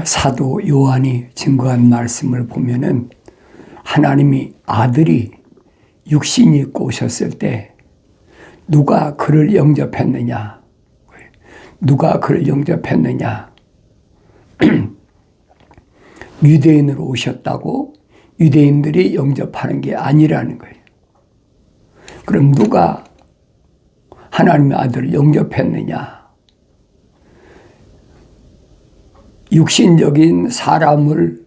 사도 요한이 증거한 말씀을 보면은 하나님이 아들이 육신이 입고 오셨을 때 누가 그를 영접했느냐? 누가 그를 영접했느냐? 유대인으로 오셨다고 유대인들이 영접하는 게 아니라는 거예요. 그럼 누가 하나님의 아들을 영접했느냐? 육신적인 사람을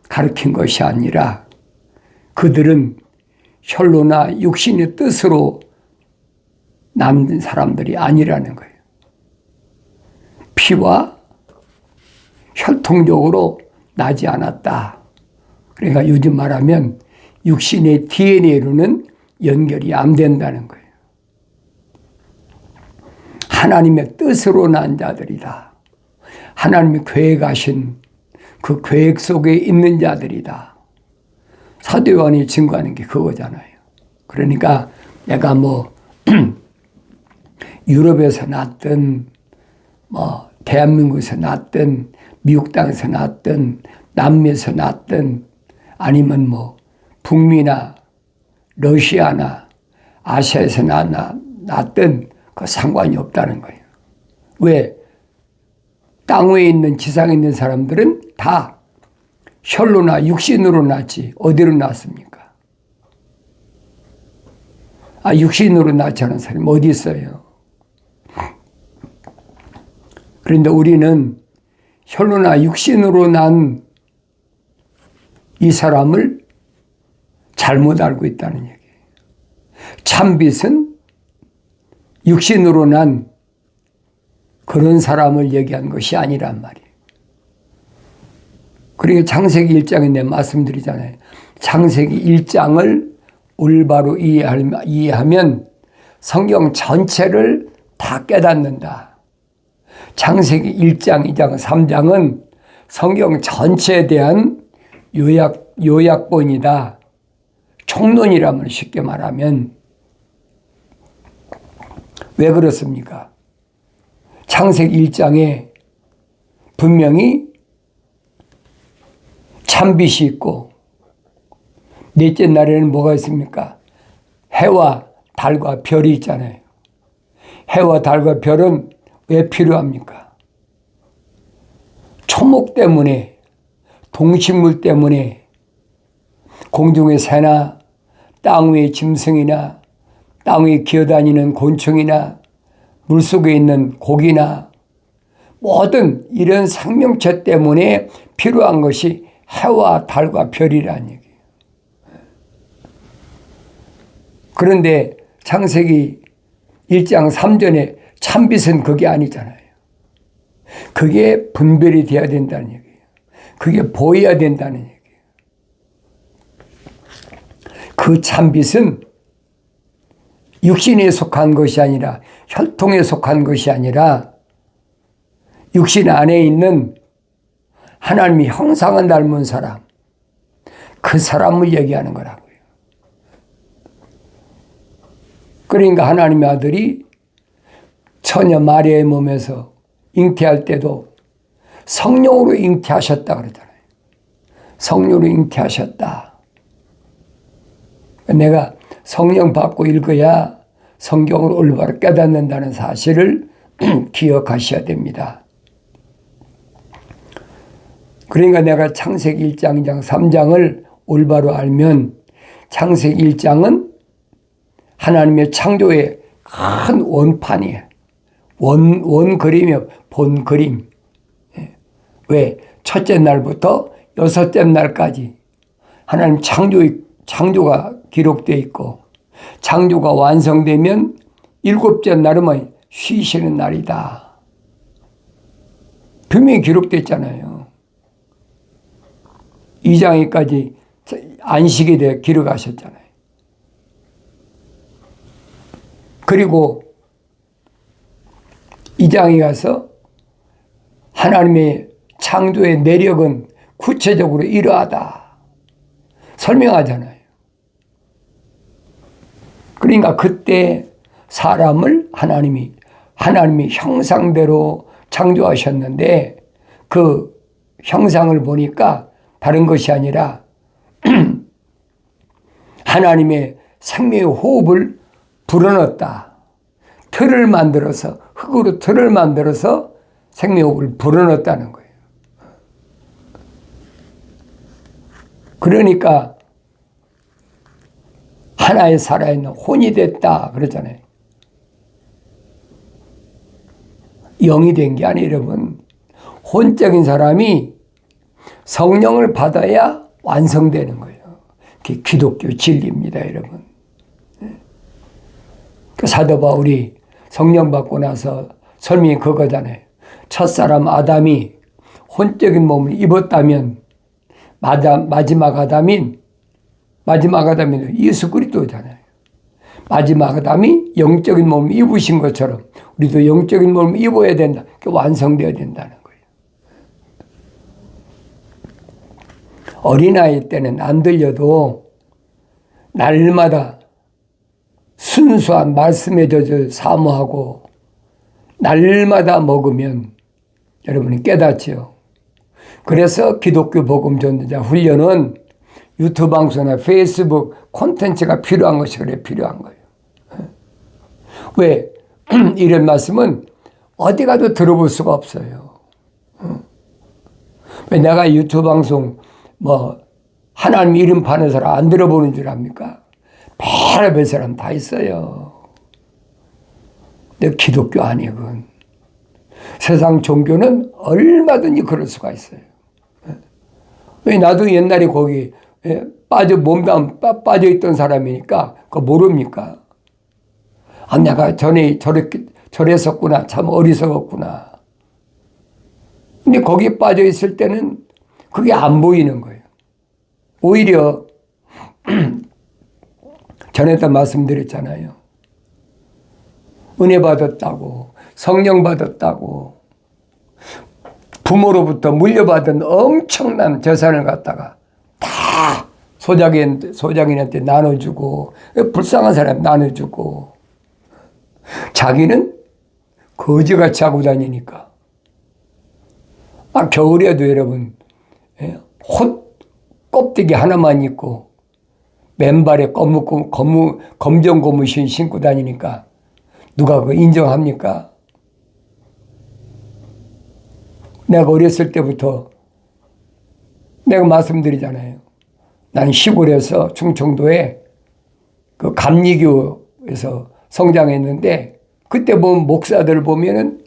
가리킨 것이 아니라 그들은 혈로나 육신의 뜻으로 남은 사람들이 아니라는 거예요. 피와 혈통적으로 나지 않았다. 그러니까 요즘 말하면 육신의 DNA로는 연결이 안 된다는 거예요. 하나님의 뜻으로 난 자들이다. 하나님이 계획하신 그 계획 속에 있는 자들이다. 사도 요한이 증거하는 게 그거잖아요. 그러니까 내가 유럽에서 났든 대한민국에서 났든 미국 땅에서 났든 남미에서 났든 아니면 북미나 러시아나 아시아에서 났든 그 상관이 없다는 거예요. 왜? 땅 위에 있는 지상에 있는 사람들은 다 혈로나 육신으로 났지 어디로 났습니까? 육신으로 낳지 않은 사람이 어디 있어요? 그런데 우리는 혈로나 육신으로 난 이 사람을 잘못 알고 있다는 얘기예요. 참빛은 육신으로 난 그런 사람을 얘기한 것이 아니란 말이에요. 그러니까 창세기 1장에 내가 말씀드리잖아요. 창세기 1장을 올바로 이해하면 성경 전체를 다 깨닫는다. 창세기 1장, 2장, 3장은 성경 전체에 대한 요약본이다. 총론이라면 쉽게 말하면. 왜 그렇습니까? 창세기 1장에 분명히 참빛이 있고 넷째 날에는 뭐가 있습니까? 해와 달과 별이 있잖아요. 해와 달과 별은 왜 필요합니까? 초목 때문에, 동식물 때문에 공중의 새나 땅 위의 짐승이나 땅 위에 기어다니는 곤충이나 물속에 있는 고기나 모든 이런 생명체 때문에 필요한 것이 해와 달과 별이라는 얘기예요. 그런데 창세기 1장 3절에 참빛은 그게 아니잖아요. 그게 분별이 돼야 된다는 얘기예요. 그게 보여야 된다는 얘기예요. 그 참빛은 육신에 속한 것이 아니라 혈통에 속한 것이 아니라 육신 안에 있는 하나님의 형상을 닮은 사람, 그 사람을 얘기하는 거라고요. 그러니까 하나님의 아들이 처녀 마리아의 몸에서 잉태할 때도 성령으로 잉태하셨다 그러잖아요. 성령으로 잉태하셨다. 내가 성령 받고 읽어야 성경을 올바로 깨닫는다는 사실을 기억하셔야 됩니다. 그러니까 내가 창세기 1장, 2장, 3장을 올바로 알면 창세기 1장은 하나님의 창조의 큰 원판이에요. 원 그림이요. 본 그림. 왜? 첫째 날부터 여섯째 날까지 하나님 창조가 기록되어 있고 창조가 완성되면 일곱째 날은 쉬시는 날이다. 분명히 기록되어 있잖아요. 2장에까지 안식에 대해 기록하셨잖아요. 그리고 2장에 가서 하나님의 창조의 내력은 구체적으로 이러하다 설명하잖아요. 그러니까 그때 사람을 하나님이 형상대로 창조하셨는데 그 형상을 보니까 다른 것이 아니라 하나님의 생명의 호흡을 불어넣었다. 틀을 만들어서, 흙으로 틀을 만들어서 생명의 호흡을 불어넣었다는 거예요. 그러니까 하나의 살아있는 혼이 됐다 그러잖아요. 영이 된 게 아니라 여러분, 혼적인 사람이 성령을 받아야 완성되는 거예요. 그게 기독교 진리입니다, 여러분. 그 사도 바울이 성령 받고 나서 설명이 그거잖아요. 첫사람 아담이 혼적인 몸을 입었다면 마지막 아담인 예수 그리스도잖아요. 마지막 아담이 영적인 몸을 입으신 것처럼 우리도 영적인 몸을 입어야 된다. 완성되어야 된다는 거예요. 어린아이 때는 안 들려도 날마다 순수한 말씀의 젖을 사모하고 날마다 먹으면 여러분이 깨닫죠. 그래서 기독교 복음 전도자 훈련은 유튜브 방송이나 페이스북 콘텐츠가 필요한 것이 그래 필요한 거예요. 왜? 이런 말씀은 어디 가도 들어볼 수가 없어요. 왜 내가 유튜브 방송 하나님 이름 파는 사람 안 들어보는 줄 압니까? 별의별 사람 다 있어요. 근데 기독교 아니건 세상 종교는 얼마든지 그럴 수가 있어요. 왜 나도 옛날에 거기 몸담 빠져있던 사람이니까 그거 모릅니까? 아, 내가 전에 저랬었구나. 참 어리석었구나. 근데 거기에 빠져있을 때는 그게 안 보이는 거예요. 오히려 전에도 말씀드렸잖아요. 은혜 받았다고, 성령 받았다고, 부모로부터 물려받은 엄청난 재산을 갖다가 다 소장인한테 나눠주고, 불쌍한 사람 나눠주고, 자기는 거지같이 하고 다니니까. 겨울에도 여러분, 홑 껍데기 하나만 입고, 맨발에 검정 고무신 신고 다니니까 누가 그거 인정합니까? 내가 어렸을 때부터 내가 말씀드리잖아요. 난 시골에서 충청도에 그 감리교에서 성장했는데 그때 보면 목사들 보면은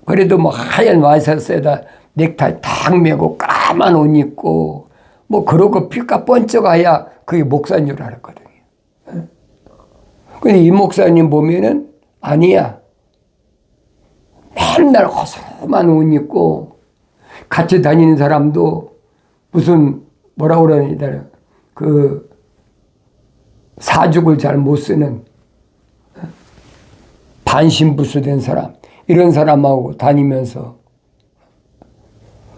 그래도 하얀 와이셔츠에다 넥타이 딱 메고 까만 옷 입고 그러고 피가 번쩍해야 그게 목사인 줄 알았거든요. 근데 이 목사님 보면은 아니야. 맨날 허름한 옷 입고 같이 다니는 사람도 무슨 뭐라고 그러냐 그 사죽을 잘 못 쓰는 반신부수된 사람 이런 사람하고 다니면서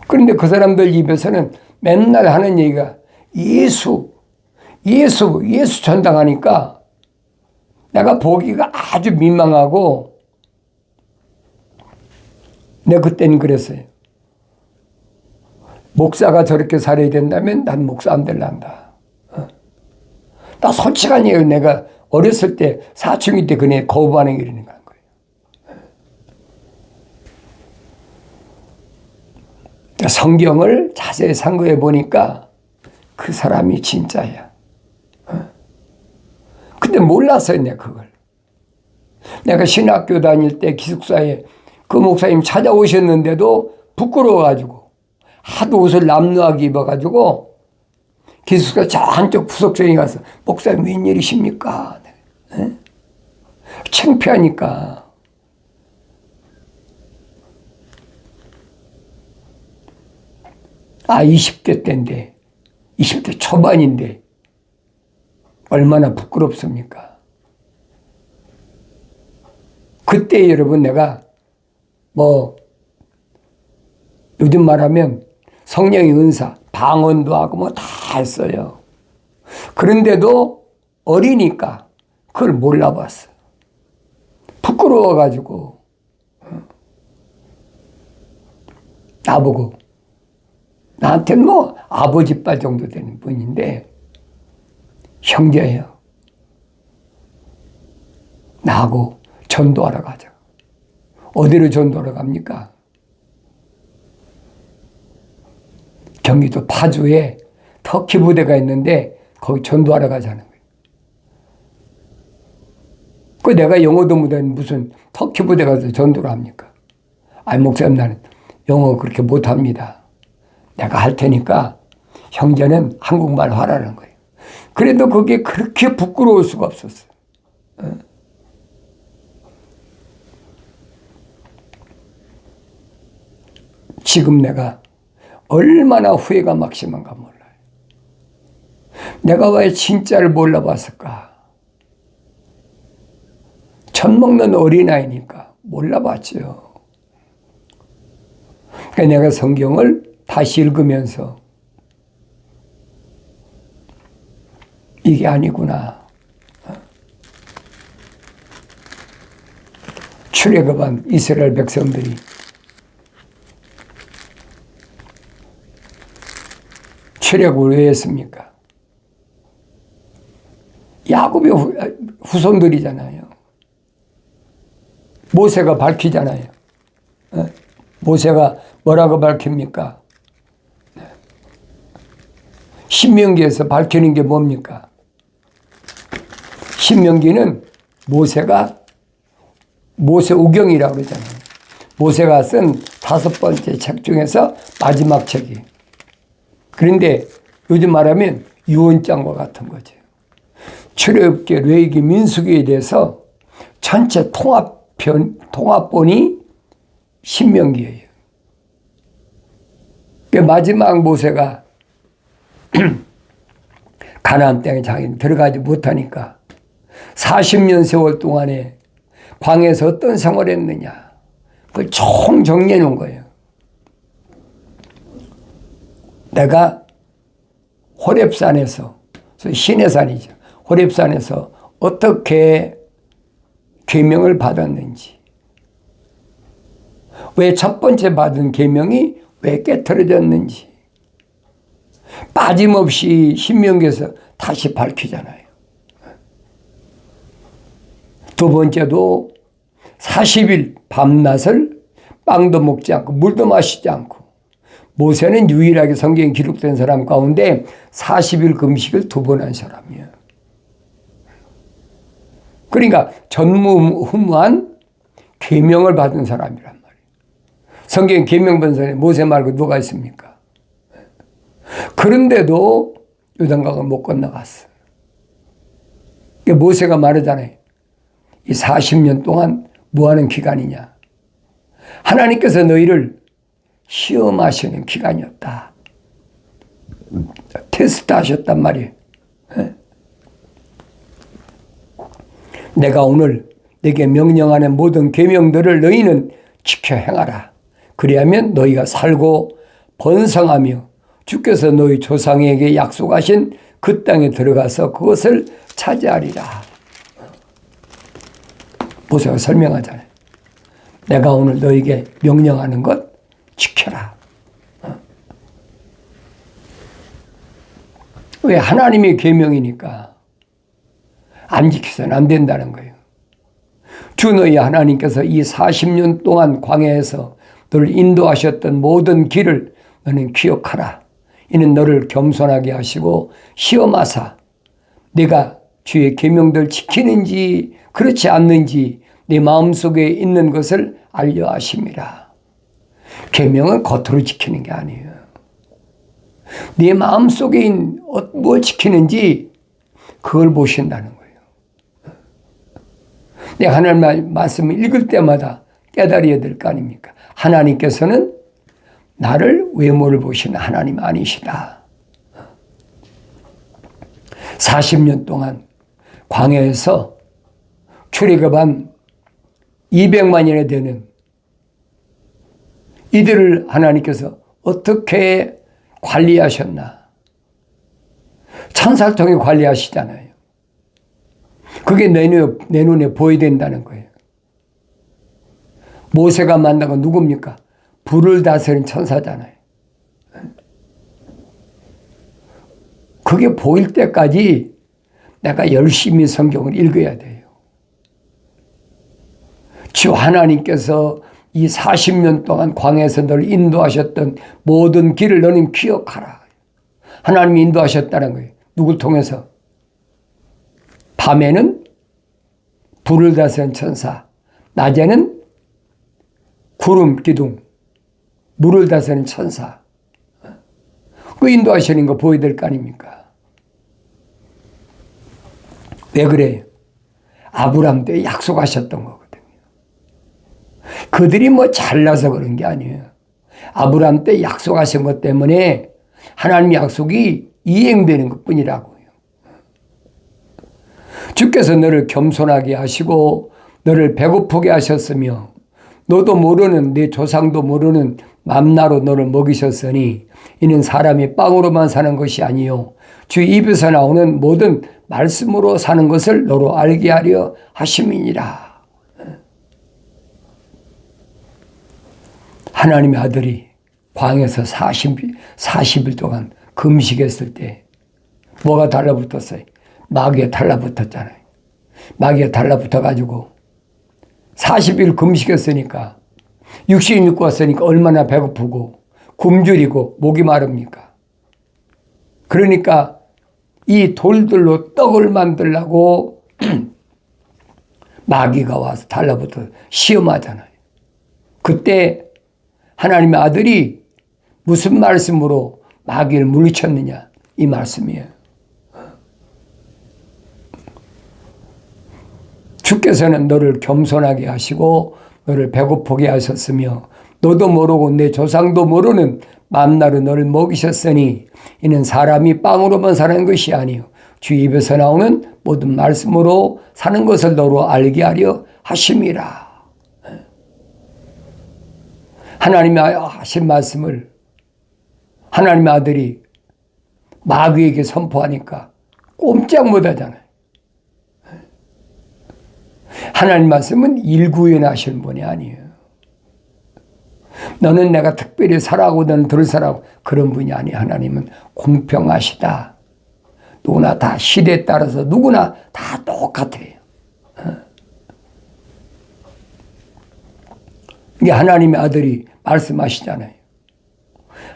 그런데 그 사람들 입에서는 맨날 하는 얘기가 예수 전당하니까 내가 보기가 아주 민망하고 내가 그때는 그랬어요. 목사가 저렇게 살아야 된다면 난 목사 안 될란다. 나 솔직하니에요. 내가 어렸을 때 사춘기 때 그네 거부 반응이 이러는 거예요. 성경을 자세히 상고해 보니까 그 사람이 진짜야. 근데 몰랐어요, 내가 그걸. 내가 신학교 다닐 때 기숙사에 그 목사님 찾아오셨는데도 부끄러워가지고 하도 옷을 남루하게 입어가지고 기숙사 저 한쪽 부석정에 가서 목사님 웬일이십니까? 창피하니까. 20대 때인데 20대 초반인데 얼마나 부끄럽습니까? 그때 여러분 내가 요즘 말하면 성령의 은사 방언도 하고 다 했어요. 그런데도 어리니까 그걸 몰라봤어. 부끄러워가지고 나보고 나한테는 뭐 아버지뻘 정도 되는 분인데 형제예요. 나하고 전도하러 가자. 어디로 전도하러 갑니까? 경기도 파주에 터키 부대가 있는데 거기 전도하러 가자는 거예요. 그 내가 영어도 못하는 무슨 터키 부대 가서 전도를 합니까? 아니 목사님 나는 영어 그렇게 못합니다. 내가 할 테니까 형제는 한국말 하라는 거예요. 그래도 그게 그렇게 부끄러울 수가 없었어요. 지금 내가 얼마나 후회가 막심한가 몰라요. 내가 왜 진짜를 몰라봤을까? 젖 먹는 어린아이니까 몰라봤죠. 그러니까 내가 성경을 다시 읽으면서 이게 아니구나. 출애굽한 이스라엘 백성들이 출애굽을 왜 했습니까? 야곱의 후손들이잖아요. 모세가 밝히잖아요. 모세가 뭐라고 밝힙니까? 신명기에서 밝히는 게 뭡니까? 신명기는 모세우경이라고 그러잖아요. 모세가 쓴 5번째 책 중에서 마지막 책이. 그런데 요즘 말하면 유언장과 같은 거죠. 출애굽기, 레위기, 민수기에 대해서 전체 통합본이 신명기예요. 마지막 모세가 가나안 땅에 자기는 들어가지 못하니까 40년 세월 동안에 광야에서 어떤 생활을 했느냐 그걸 총 정리해 놓은 거예요. 내가 호렙산에서, 신의 산이죠. 호렙산에서 어떻게 계명을 받았는지, 왜 첫 번째 받은 계명이 왜 깨트려졌는지 빠짐없이 신명기에서 다시 밝히잖아요. 두 번째도 40일 밤낮을 빵도 먹지 않고 물도 마시지 않고, 모세는 유일하게 성경에 기록된 사람 가운데 40일 금식을 2번 한 사람이에요. 그러니까 전무후무한 계명을 받은 사람이란 말이에요. 성경에 계명 받은 사람이 모세 말고 누가 있습니까? 그런데도 요단강을 못 건너갔어. 모세가 말하잖아요. 이 40년 동안 뭐하는 기간이냐. 하나님께서 너희를 시험하시는 기간이었다. 테스트 하셨단 말이에요. 내가 오늘 내게 명령하는 모든 계명들을 너희는 지켜 행하라. 그리하면 너희가 살고 번성하며 주께서 너희 조상에게 약속하신 그 땅에 들어가서 그것을 차지하리라. 모세가 설명하잖아요. 내가 오늘 너희에게 명령하는 것 지켜라. 왜? 하나님의 계명이니까 안 지켜서는 안 된다는 거예요. 주 너희 하나님께서 이 40년 동안 광야에서 너를 인도하셨던 모든 길을 너는 기억하라. 이는 너를 겸손하게 하시고 시험하사 네가 주의 계명들 지키는지 그렇지 않는지 네 마음속에 있는 것을 알려 하심이라. 계명은 겉으로 지키는 게 아니에요. 네 마음속에 있는 뭘 지키는지 그걸 보신다는 거예요. 내가 하나님의 말씀을 읽을 때마다 깨달아야 될 거 아닙니까? 하나님께서는 나를 외모를 보시는 하나님 아니시다. 40년 동안 광야에서 출애굽한 200만이나 되는 이들을 하나님께서 어떻게 관리하셨나. 천사를 통해 관리하시잖아요. 그게 내 눈에 보여야 된다는 거예요. 모세가 만난 건 누굽니까? 불을 다스린 천사잖아요. 그게 보일 때까지 내가 열심히 성경을 읽어야 돼요. 주 하나님께서 이 40년 동안 광야에서 너를 인도하셨던 모든 길을 너는 기억하라. 하나님이 인도하셨다는 거예요. 누굴 통해서? 밤에는 불을 다스리는 천사, 낮에는 구름 기둥, 물을 다스리는 천사. 그 인도하시는 거 보여야 될 거 아닙니까? 왜 그래요? 아브라함 때 약속하셨던 거거든요. 그들이 뭐 잘나서 그런 게 아니에요. 아브라함 때 약속하신 것 때문에 하나님 약속이 이행되는 것 뿐이라고요. 주께서 너를 겸손하게 하시고 너를 배고프게 하셨으며 너도 모르는 내 조상도 모르는 만나로 너를 먹이셨으니 이는 사람이 빵으로만 사는 것이 아니요 주 입에서 나오는 모든 말씀으로 사는 것을 너로 알게 하려 하심이니라. 하나님의 아들이 광야에서 40일 동안 금식했을 때 뭐가 달라붙었어요? 마귀에 달라붙었잖아요. 마귀에 달라붙어가지고 40일 금식했으니까 육신 입고 왔으니까 얼마나 배고프고 굶주리고 목이 마릅니까? 그러니까 이 돌들로 떡을 만들라고 마귀가 와서 달라붙어 시험하잖아요. 그때 하나님의 아들이 무슨 말씀으로 마귀를 물리쳤느냐? 이 말씀이에요. 주께서는 너를 겸손하게 하시고 너를 배고프게 하셨으며 너도 모르고 내 조상도 모르는 만나로 너를 먹이셨으니 이는 사람이 빵으로만 사는 것이 아니요 주 입에서 나오는 모든 말씀으로 사는 것을 너로 알게 하려 하심이라. 하나님이 하신 말씀을 하나님의 아들이 마귀에게 선포하니까 꼼짝 못하잖아요. 하나님 말씀은 일구연하시는 분이 아니에요. 너는 내가 특별히 사랑하고 너는 덜 사랑하고 그런 분이 아니에요. 하나님은 공평하시다. 누구나 다 시대에 따라서 누구나 다 똑같아요. 이게 하나님의 아들이 말씀하시잖아요.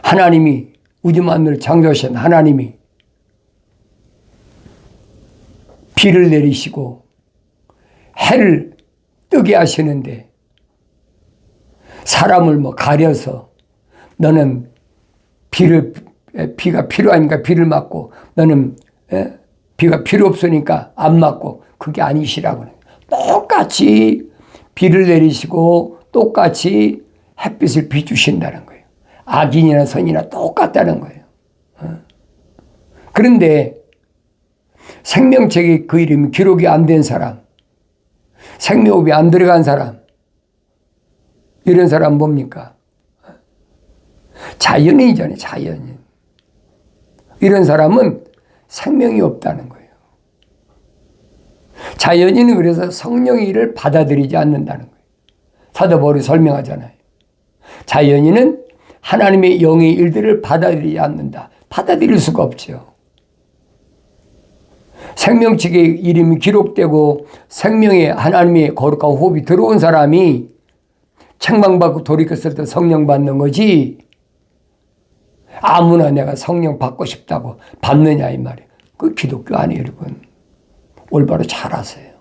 하나님이 우주만물을 창조하신 하나님이 비를 내리시고 해를 뜨게 하시는데 사람을 뭐 가려서 너는 비가 필요하니까 비를 맞고 너는 비가 필요 없으니까 안 맞고 그게 아니시라고. 똑같이 비를 내리시고 똑같이 햇빛을 비주신다는 거예요. 악인이나 선이나 똑같다는 거예요. 그런데 생명책에 그 이름이 기록이 안 된 사람, 생명호흡이 안 들어간 사람, 이런 사람 뭡니까? 자연인이잖아요. 자연인. 이런 사람은 생명이 없다는 거예요. 자연인은 그래서 성령의 일을 받아들이지 않는다는 거예요. 사도 바울이 설명하잖아요. 자연인은 하나님의 영의 일들을 받아들이지 않는다. 받아들일 수가 없죠. 생명책에 이름이 기록되고 생명의 하나님의 거룩한 호흡이 들어온 사람이 책망받고 돌이켰을 때 성령 받는 거지 아무나 내가 성령 받고 싶다고 받느냐 이 말이에요. 그 기독교 아니에요, 여러분. 올바로 잘 아세요.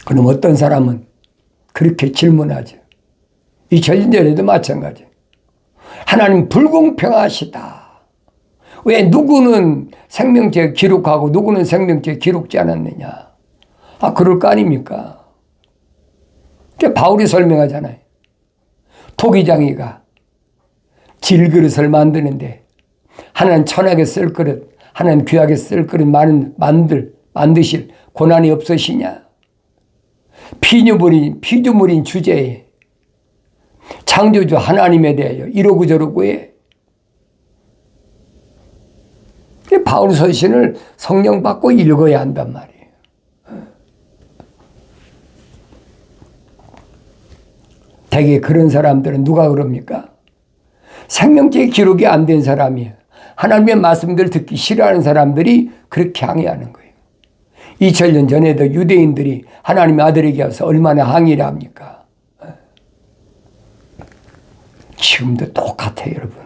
그럼 어떤 사람은 그렇게 질문하죠. 이 전전에도 마찬가지예요. 하나님 불공평하시다. 왜 누구는 생명책 기록하고 누구는 생명책 기록지 않았느냐. 그럴 거 아닙니까? 바울이 설명하잖아요. 토기장이가 질그릇을 만드는데 하나는 천하게 쓸 그릇, 하나는 귀하게 쓸 그릇 만드실 고난이 없으시냐? 피조물인 주제에 창조주 하나님에 대하여 이러고 저러고 해. 바울 서신을 성령 받고 읽어야 한단 말이에요. 대개 그런 사람들은 누가 그럽니까? 생명책에 기록이 안 된 사람이에요. 하나님의 말씀들을 듣기 싫어하는 사람들이 그렇게 항의하는 거예요. 2000년 전에도 유대인들이 하나님의 아들에게 와서 얼마나 항의를 합니까? 지금도 똑같아요, 여러분.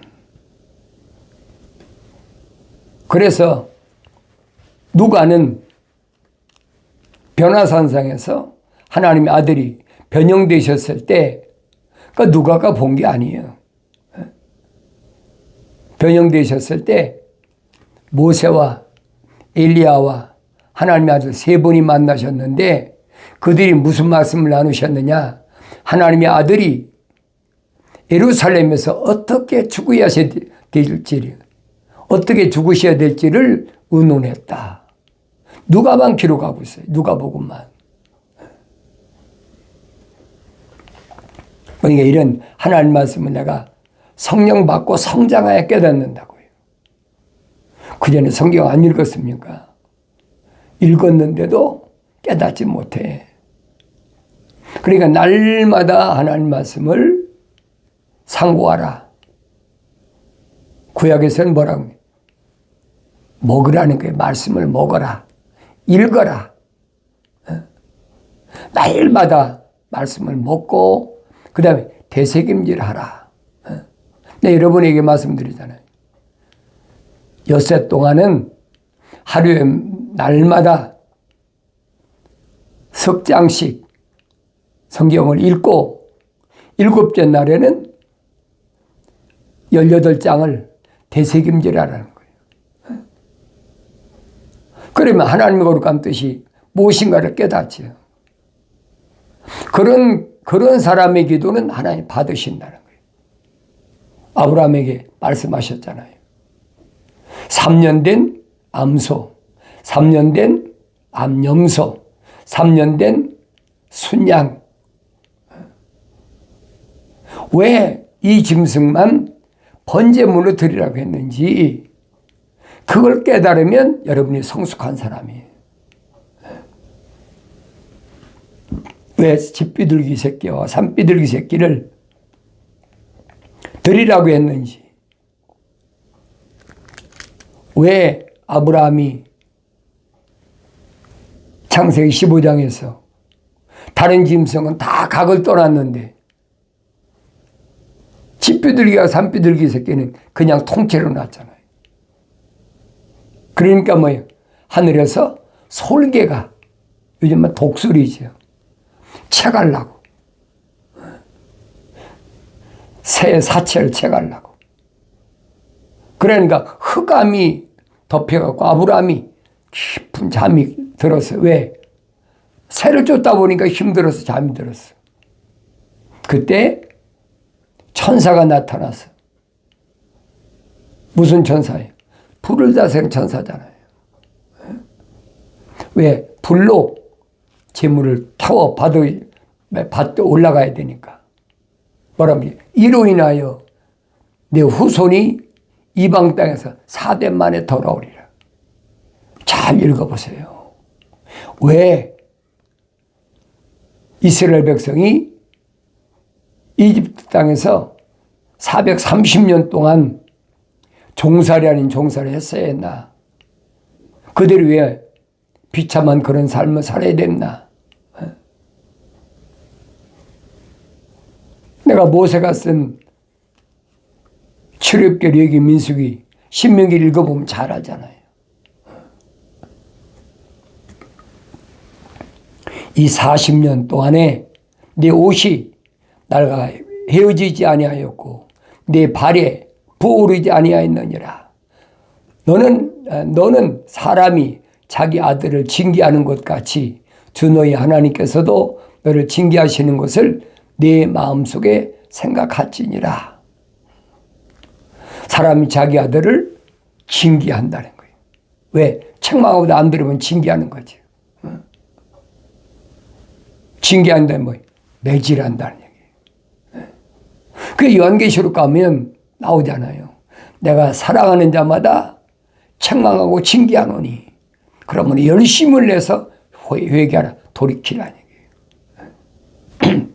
그래서 누가는 변화산상에서 하나님의 아들이 변형되셨을 때 누가가 본 게 아니에요. 변형되셨을 때 모세와 엘리야와 하나님의 아들 세 분이 만나셨는데 그들이 무슨 말씀을 나누셨느냐? 하나님의 아들이 예루살렘에서 어떻게 죽어야 될지를, 어떻게 죽으셔야 될지를 의논했다. 누가만 기록하고 있어요. 누가복음만. 그러니까 이런 하나님 말씀을 내가 성령 받고 성장하여 깨닫는다고요. 그전에 성경 안 읽었습니까? 읽었는데도 깨닫지 못해. 그러니까 날마다 하나님 말씀을 상고하라. 구약에서는 뭐라고 해요? 먹으라는 거예요. 말씀을 먹어라. 읽어라. 날마다 말씀을 먹고 그 다음에 되새김질하라. 네, 여러분에게 말씀드리잖아요. 엿새 동안은 하루에 날마다 석 장씩 성경을 읽고 7째 날에는 18장을 되새김질하라는 거예요. 그러면 하나님의 거룩한 뜻이 무엇인가를 깨닫지요. 그런 사람의 기도는 하나님 받으신다는 거예요. 아브라함에게 말씀하셨잖아요. 3년 된 암소, 3년 된 암염소, 3년 된 순양. 왜 이 짐승만 번제물로 드리라고 했는지 그걸 깨달으면 여러분이 성숙한 사람이에요. 왜 집비둘기 새끼와 산비둘기 새끼를 드리라고 했는지, 왜 아브라함이 창세기 15장에서 다른 짐승은 다 각을 떠났는데 집비둘기와 산비둘기 새끼는 그냥 통째로 놨잖아요. 그러니까 뭐예요? 하늘에서 솔개가, 요즘은 독수리죠. 채가려고. 새 사체를 채가려고. 그러니까 흑암이 덮여갖고 아브라함이 깊은 잠이 들었어요. 왜? 새를 쫓다 보니까 힘들어서 잠이 들었어. 그때 천사가 나타났어. 무슨 천사예요? 불을 다스리는 천사잖아요. 왜? 불로 재물을 타워 받아 올라가야 되니까. 뭐라면 이로 인하여 내 후손이 이방 땅에서 4대 만에 돌아오리라. 잘 읽어보세요. 왜 이스라엘 백성이 이집트 땅에서 430년 동안 종살이 아닌 종살이 했어야 했나? 그들이 왜 비참한 그런 삶을 살아야 됐나? 내가 모세가 쓴 출애굽기, 레위기, 민수기, 신명기를 읽어보면 잘 알잖아요. 이 40년 동안에 내 옷이 날과 헤어지지 아니하였고 내 발에 부어오르지 아니하였느니라. 너는 사람이 자기 아들을 징계하는 것 같이 주 너희 하나님께서도 너를 징계하시는 것을 내 마음속에 생각할지니라. 사람이 자기 아들을 징계한다는 거예요. 왜? 책망하고도 안 들으면 징계하는 거죠. 징계한다는 뭐예요? 매질한다는 얘기예요. 그 요한계시록 가면 나오잖아요. 내가 사랑하는 자마다 책망하고 징계하노니 그러면 열심을 내서 회개하라, 돌이키라는 얘기예요.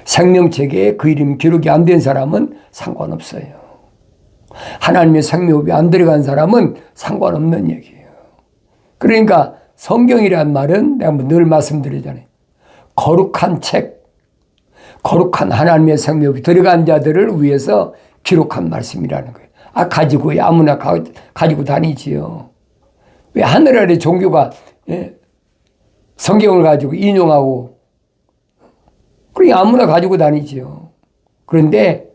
생명책에 그 이름 기록이 안 된 사람은 상관없어요. 하나님의 생명이 안 들어간 사람은 상관없는 얘기예요. 그러니까 성경이란 말은 내가 늘 말씀드리잖아요. 거룩한 책, 거룩한 하나님의 생명이 들어간 자들을 위해서 기록한 말씀이라는 거예요. 가지고 아무나 가지고 다니지요. 왜 하늘 아래 종교가 성경을 가지고 인용하고 그러니 아무나 가지고 다니지요. 그런데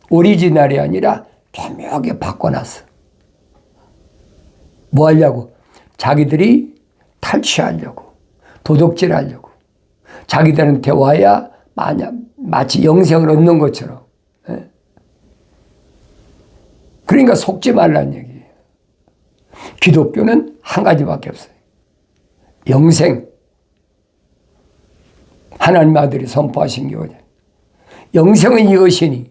오리지널이 아니라 교묘하게 바꿔놨어. 뭐 하려고? 자기들이 탈취하려고, 도둑질하려고. 자기들한테 와야 마치 영생을 얻는 것처럼. 그러니까 속지 말라는 얘기예요. 기독교는 한 가지밖에 없어요. 영생. 하나님 아들이 선포하신 게 영생은 이것이니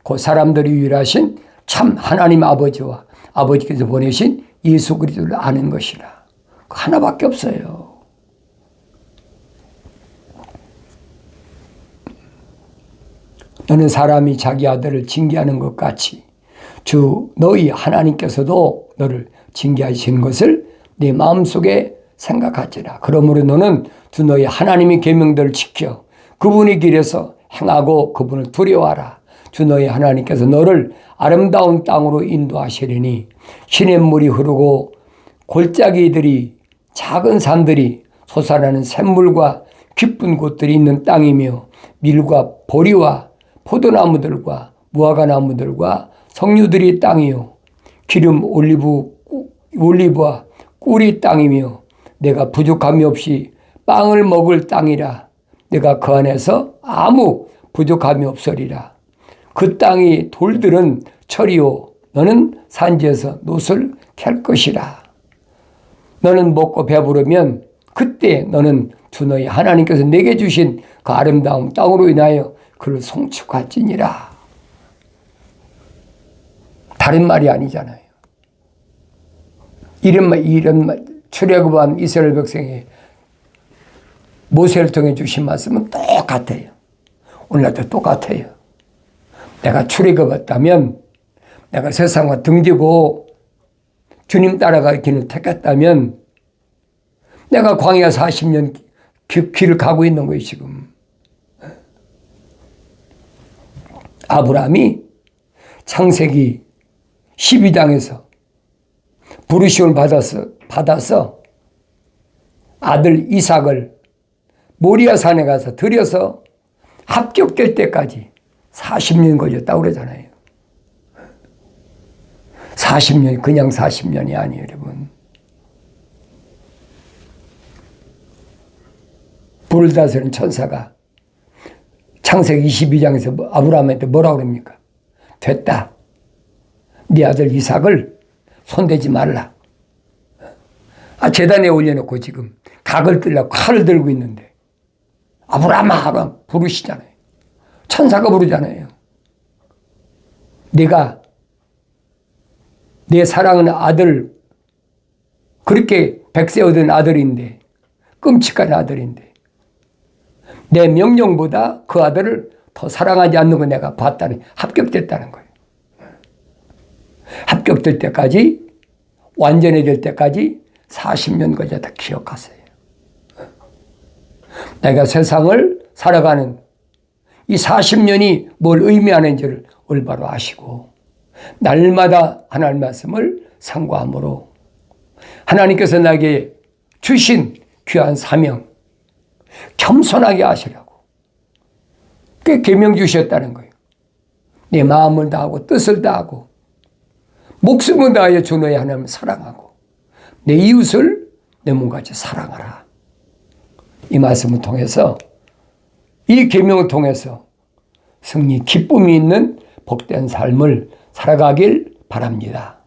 그 사람들이 유일하신 참 하나님 아버지와 아버지께서 보내신 예수 그리스도를 아는 것이라. 하나밖에 없어요. 너는 사람이 자기 아들을 징계하는 것 같이 주 너희 하나님께서도 너를 징계하신 것을 네 마음속에 생각하지라. 그러므로 너는 주 너희 하나님의 계명들을 지켜 그분의 길에서 행하고 그분을 두려워하라. 주 너희 하나님께서 너를 아름다운 땅으로 인도하시리니 시냇물이 흐르고 골짜기들이 작은 산들이 솟아나는 샘물과 깊은 곳들이 있는 땅이며 밀과 보리와 포도나무들과 무화과나무들과 석류들이 땅이요 기름 올리브와 꿀이 땅이며 내가 부족함이 없이 빵을 먹을 땅이라. 내가 그 안에서 아무 부족함이 없으리라. 그 땅이 돌들은 철이요 너는 산지에서 놋을 캘 것이라. 너는 먹고 배부르면 그때 너는 주 너희 하나님께서 내게 주신 그 아름다운 땅으로 인하여 그를 송축할지니라. 다른 말이 아니잖아요. 이런 출애굽한 이스라엘 백성이 모세를 통해 주신 말씀은 똑같아요. 오늘날도 똑같아요. 내가 출애굽했다면, 내가 세상과 등지고 주님 따라갈 길을 택했다면 내가 광야 40년 길을 가고 있는 거예요 지금. 아브라함이 창세기 12장에서 부르심을 받아서 아들 이삭을 모리아 산에 가서 들여서 합격될 때까지 40년 걸렸다고 그러잖아요. 40년, 그냥 40년이 아니에요, 여러분. 불을 다스리는 천사가 창세기 22장에서 아브라함한테 뭐라고 그럽니까? 됐다. 네 아들 이삭을 손대지 말라. 제단에 올려놓고 지금 각을 들려고 칼을 들고 있는데 아브라함아 부르시잖아요. 천사가 부르잖아요. 내가 내 사랑하는 아들, 그렇게 백세 얻은 아들인데, 끔찍한 아들인데 내 명령보다 그 아들을 더 사랑하지 않는 거 내가 봤다니 합격됐다는 거예요. 합격될 때까지, 완전해질 때까지 40년 걸렸다 기억하세요. 내가 세상을 살아가는 이 40년이 뭘 의미하는지를 올바로 아시고 날마다 하나님 말씀을 상고함으로 하나님께서 나에게 주신 귀한 사명 겸손하게 하시라고 그 계명 주셨다는 거예요. 내 마음을 다하고 뜻을 다하고 목숨을 다하여 주 너의 하나님을 사랑하고 내 이웃을 내 몸같이 사랑하라. 이 말씀을 통해서 이 계명을 통해서 승리, 기쁨이 있는 복된 삶을 살아가길 바랍니다.